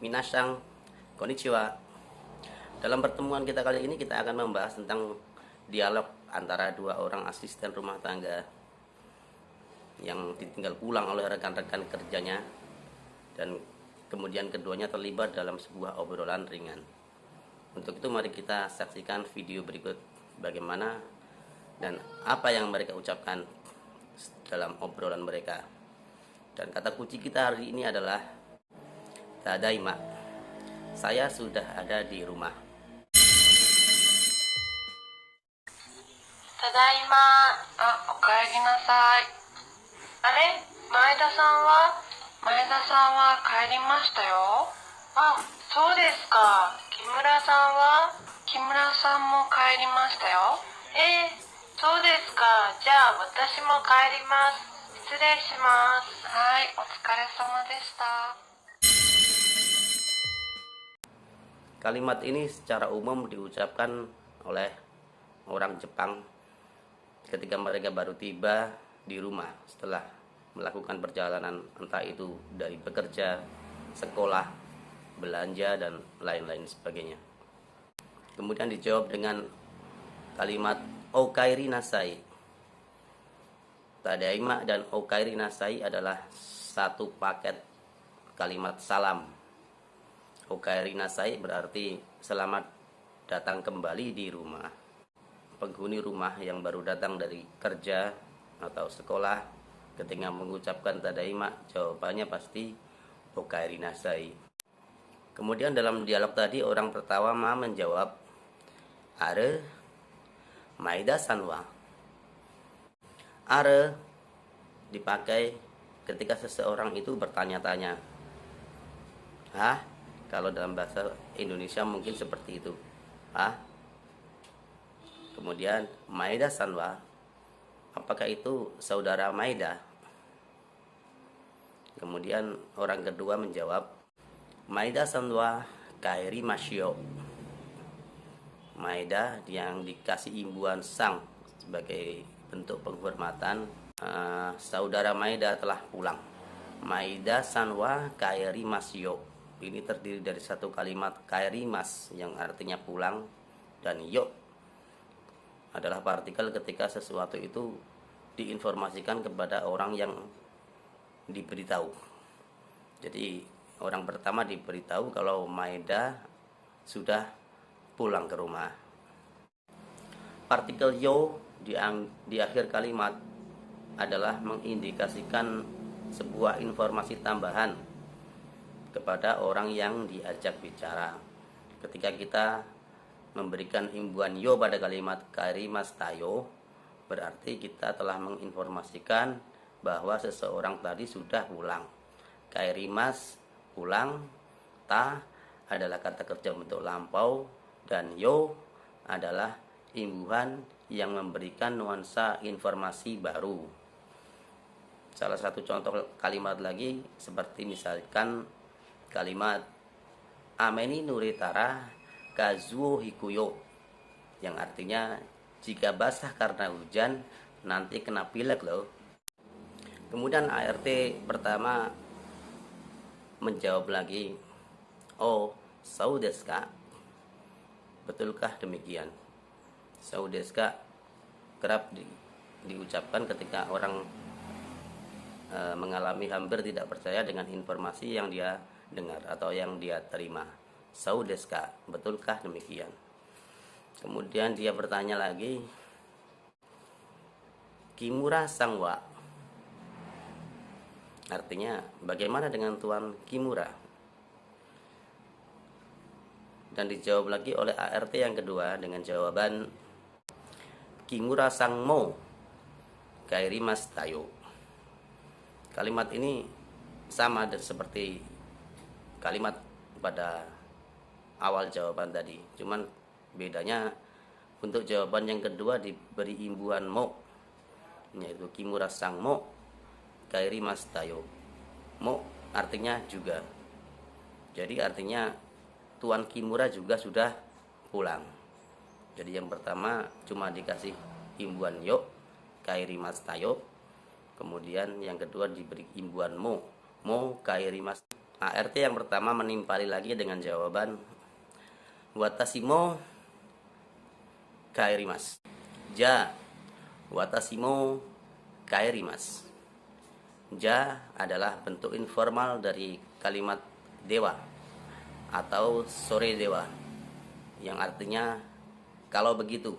Minasang, konnichiwa. Dalam pertemuan kita kali ini kita akan membahas tentang dialog antara dua orang asisten rumah tangga yang ditinggal pulang oleh rekan-rekan kerjanya, dan kemudian keduanya terlibat dalam sebuah obrolan ringan. Untuk itu mari kita saksikan video berikut bagaimana dan apa yang mereka ucapkan dalam obrolan mereka. Dan kata kunci kita hari ini adalah Tadaima. Saya sudah ada di rumah. Tadaima. おかえりなさい。あれ、前田さんは帰りましたよ。そうですか。木村さんも帰りましたよ。そうですか。じゃあ私も帰ります。失礼します。はい、お疲れ様でした。 Kalimat ini secara umum diucapkan oleh orang Jepang ketika mereka baru tiba di rumah setelah melakukan perjalanan, entah itu dari bekerja, sekolah, belanja, dan lain-lain sebagainya. Kemudian dijawab dengan kalimat Okaeri nasai. Tadaima dan Okaeri nasai adalah satu paket kalimat salam. Okaeri nasai berarti selamat datang kembali di rumah. Penghuni rumah yang baru datang dari kerja atau sekolah ketika mengucapkan tadaima, jawabannya pasti Okaeri nasai. Kemudian dalam dialog tadi orang pertama menjawab Are Maeda-san wa. Are dipakai ketika seseorang itu bertanya-tanya. Hah? Kalau dalam bahasa Indonesia mungkin seperti itu. Kemudian Maeda-san wa, apakah itu saudara Maeda? Kemudian orang kedua menjawab Maeda-san wa kaeri mashio. Maeda yang dikasih imbuhan sang sebagai bentuk penghormatan, saudara Maeda telah pulang. Maeda-san wa kaeri mashio. Ini terdiri dari satu kalimat kaerimas yang artinya pulang, dan yo adalah partikel ketika sesuatu itu diinformasikan kepada orang yang diberitahu. Jadi orang pertama diberitahu kalau Maeda sudah pulang ke rumah. Partikel yo di akhir kalimat adalah mengindikasikan sebuah informasi tambahan kepada orang yang diajak bicara. Ketika kita memberikan imbuhan yo pada kalimat kaerimas tayo, berarti kita telah menginformasikan bahwa seseorang tadi sudah pulang. Kaerimas pulang, ta adalah kata kerja bentuk lampau, dan yo adalah imbuhan yang memberikan nuansa informasi baru. Salah satu contoh kalimat lagi seperti misalkan kalimat ameni nuritara kazuo hikuyo, yang artinya jika basah karena hujan nanti kena pilek loh. Kemudian ART pertama menjawab lagi, oh sau desu ka? Betulkah demikian? Sau desu ka kerap diucapkan ketika orang mengalami hampir tidak percaya dengan informasi yang dia dengar atau yang dia terima. Sau desu ka? Betulkah demikian? Kemudian dia bertanya lagi, Kimura-san wa? Artinya bagaimana dengan Tuan Kimura? Dan dijawab lagi oleh ART yang kedua dengan jawaban Kimura-san mo kaerimasu tayo. Kalimat ini sama seperti kalimat pada awal jawaban tadi, cuman bedanya untuk jawaban yang kedua diberi imbuhan mo, yaitu Kimura-san mo kaerimasu tayo. Mo artinya juga, jadi artinya Tuan Kimura juga sudah pulang. Jadi yang pertama cuma dikasih imbuhan yo kaerimasu tayo, kemudian yang kedua diberi imbuhan mo kaerimasu ART yang pertama menimpali lagi dengan jawaban Watasimo kaerimasu. Ja, watasimo kaerimasu. Ja adalah bentuk informal dari kalimat dewa atau sore dewa yang artinya kalau begitu.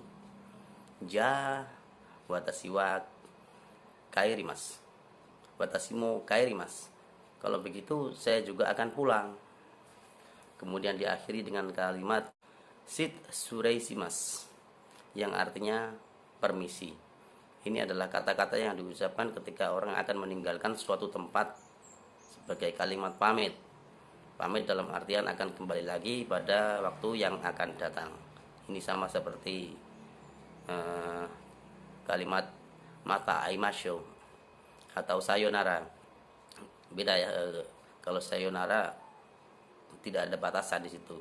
Ja, watashi wa kaerimasu. Watasimo kaerimasu. Kalau begitu saya juga akan pulang. Kemudian diakhiri dengan kalimat sit sureisimasu yang artinya permisi. Ini adalah kata-kata yang diucapkan ketika orang akan meninggalkan suatu tempat sebagai kalimat pamit. Pamit dalam artian akan kembali lagi pada waktu yang akan datang. Ini sama seperti kalimat mata aimasho atau sayonara. Beda ya, kalau sayonara tidak ada batasan di situ.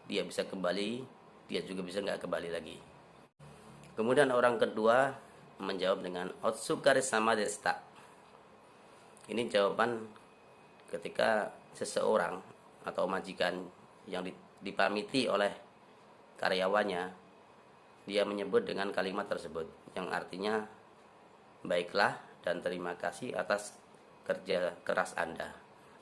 Dia bisa kembali, dia juga bisa nggak kembali lagi. Kemudian orang kedua menjawab dengan otsukare sama deshita. Ini jawaban ketika seseorang atau majikan yang dipamiti oleh karyawannya, dia menyebut dengan kalimat tersebut yang artinya baiklah dan terima kasih atas kerja keras Anda,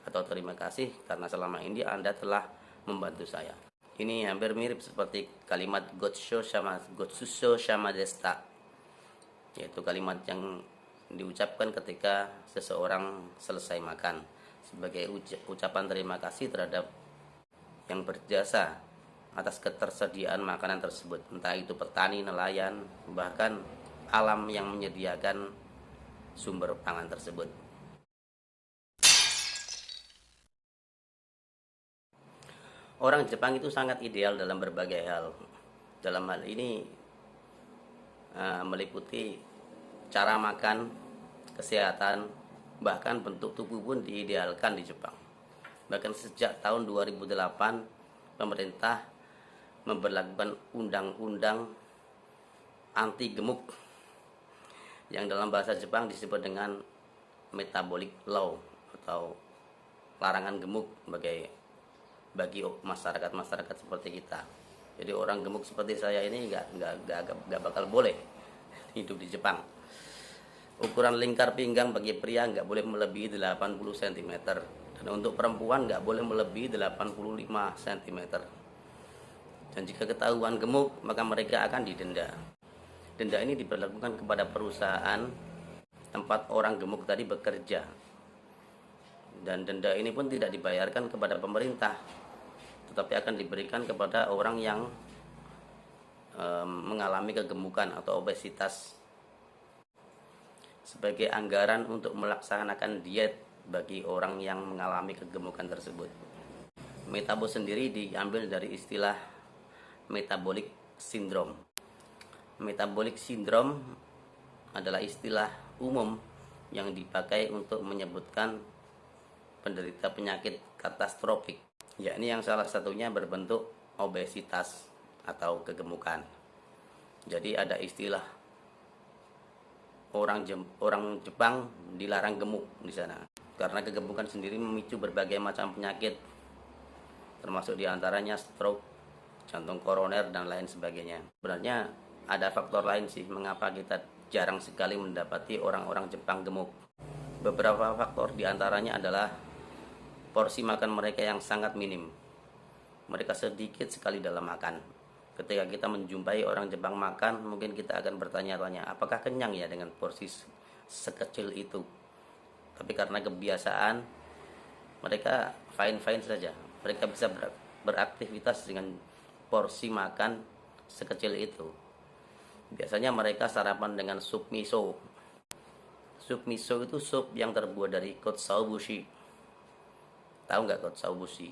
atau terima kasih karena selama ini Anda telah membantu saya. Ini hampir mirip seperti kalimat gotsushou sama deshita, yaitu kalimat yang diucapkan ketika seseorang selesai makan sebagai ucapan terima kasih terhadap yang berjasa atas ketersediaan makanan tersebut, entah itu petani, nelayan, bahkan alam yang menyediakan sumber pangan tersebut. Orang Jepang itu sangat ideal dalam berbagai hal. Dalam hal ini meliputi cara makan, kesehatan, bahkan bentuk tubuh pun diidealkan di Jepang. Bahkan sejak tahun 2008 pemerintah memberlakukan undang-undang anti gemuk yang dalam bahasa Jepang disebut dengan metabolic law atau larangan gemuk bagi masyarakat seperti kita. Jadi orang gemuk seperti saya ini nggak bakal boleh hidup di Jepang. Ukuran lingkar pinggang bagi pria nggak boleh melebihi 80 cm dan untuk perempuan nggak boleh melebihi 85 cm. Dan jika ketahuan gemuk maka mereka akan didenda. Denda ini diberlakukan kepada perusahaan tempat orang gemuk tadi bekerja. Dan denda ini pun tidak dibayarkan kepada pemerintah, tetapi akan diberikan kepada orang yang mengalami kegemukan atau obesitas sebagai anggaran untuk melaksanakan diet bagi orang yang mengalami kegemukan tersebut. Metabo sendiri diambil dari istilah metabolic syndrome. Metabolic syndrome adalah istilah umum yang dipakai untuk menyebutkan penderita penyakit katastrofik, yakni yang salah satunya berbentuk obesitas atau kegemukan. Jadi ada istilah orang Jepang dilarang gemuk di sana karena kegemukan sendiri memicu berbagai macam penyakit, termasuk diantaranya stroke, jantung koroner dan lain sebagainya. Sebenarnya ada faktor lain sih mengapa kita jarang sekali mendapati orang-orang Jepang gemuk. Beberapa faktor diantaranya adalah porsi makan mereka yang sangat minim. Mereka sedikit sekali dalam makan. Ketika kita menjumpai orang Jepang makan, mungkin kita akan bertanya-tanya, apakah kenyang ya dengan porsi sekecil itu? Tapi karena kebiasaan, mereka fine-fine saja. Mereka bisa beraktivitas dengan porsi makan sekecil itu. Biasanya mereka sarapan dengan sup miso. Sup miso itu sup yang terbuat dari kotsuobushi. Tahu nggak kotsuobushi?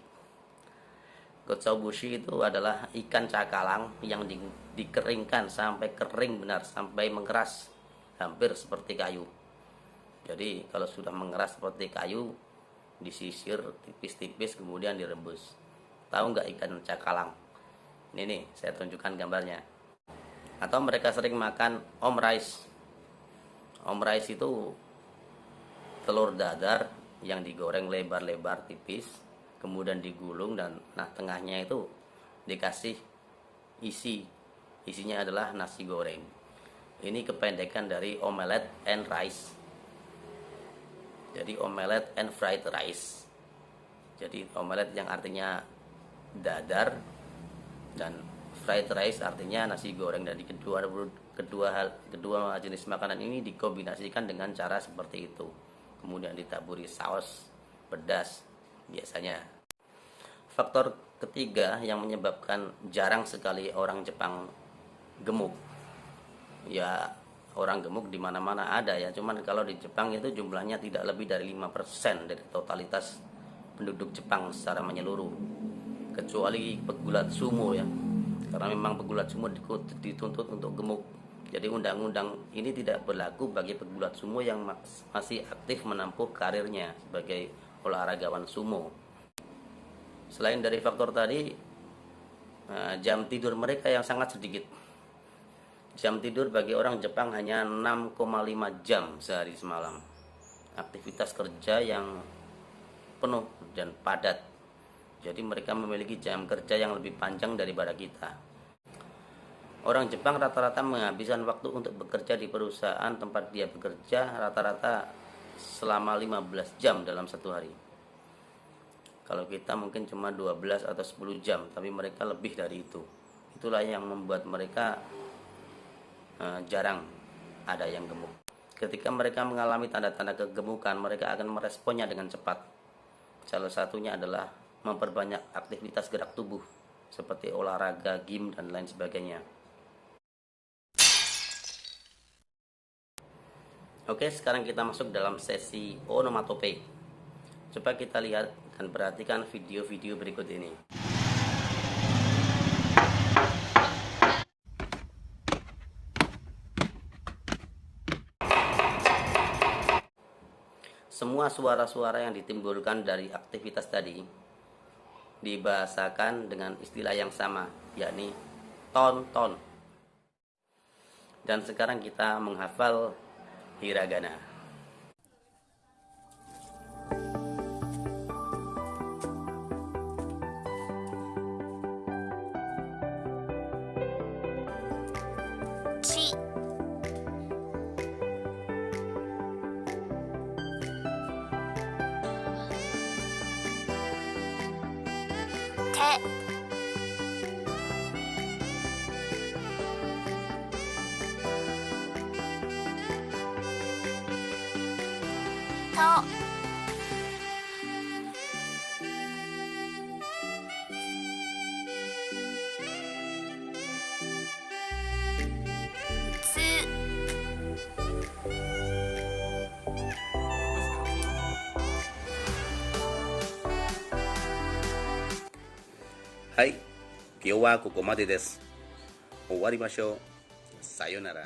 Kotsuobushi itu adalah ikan cakalang yang dikeringkan sampai kering benar, sampai mengeras hampir seperti kayu. Jadi kalau sudah mengeras seperti kayu, disisir tipis-tipis kemudian direbus. Tahu nggak ikan cakalang? Ini nih, saya tunjukkan gambarnya. Atau mereka sering makan omurice. Omurice itu telur dadar yang digoreng lebar-lebar tipis, kemudian digulung, dan tengahnya itu dikasih isinya adalah nasi goreng. Ini kependekan dari omelette and rice. Jadi omelette and fried rice. Jadi omelette yang artinya dadar dan fried rice artinya nasi goreng. Dan di kedua jenis makanan ini dikombinasikan dengan cara seperti itu. Kemudian ditaburi saus pedas biasanya. Faktor ketiga yang menyebabkan jarang sekali orang Jepang gemuk. Ya, orang gemuk di mana-mana ada ya, cuman kalau di Jepang itu jumlahnya tidak lebih dari 5% dari totalitas penduduk Jepang secara menyeluruh. Kecuali pegulat sumo ya. Karena memang pegulat sumo dituntut untuk gemuk. Jadi undang-undang ini tidak berlaku bagi pegulat sumo yang masih aktif menempuh karirnya sebagai olahragawan sumo. Selain dari faktor tadi, jam tidur mereka yang sangat sedikit. Jam tidur bagi orang Jepang hanya 6,5 jam sehari semalam. Aktivitas kerja yang penuh dan padat. Jadi mereka memiliki jam kerja yang lebih panjang daripada kita. Orang Jepang rata-rata menghabiskan waktu untuk bekerja di perusahaan tempat dia bekerja rata-rata selama 15 jam dalam satu hari. Kalau kita mungkin cuma 12 atau 10 jam, tapi mereka lebih dari itu. Itulah yang membuat mereka jarang ada yang gemuk. Ketika mereka mengalami tanda-tanda kegemukan, mereka akan meresponnya dengan cepat. Salah satunya adalah memperbanyak aktivitas gerak tubuh seperti olahraga, gym, dan lain sebagainya. Oke, sekarang kita masuk dalam sesi onomatope. Coba kita lihat dan perhatikan video-video berikut ini. Semua suara-suara yang ditimbulkan dari aktivitas tadi dibahasakan dengan istilah yang sama, yakni ton-ton. Dan sekarang kita menghafal hiragana. Ci, te, to, tsu, はい、今日はここまでです。終わりましょう。さよなら。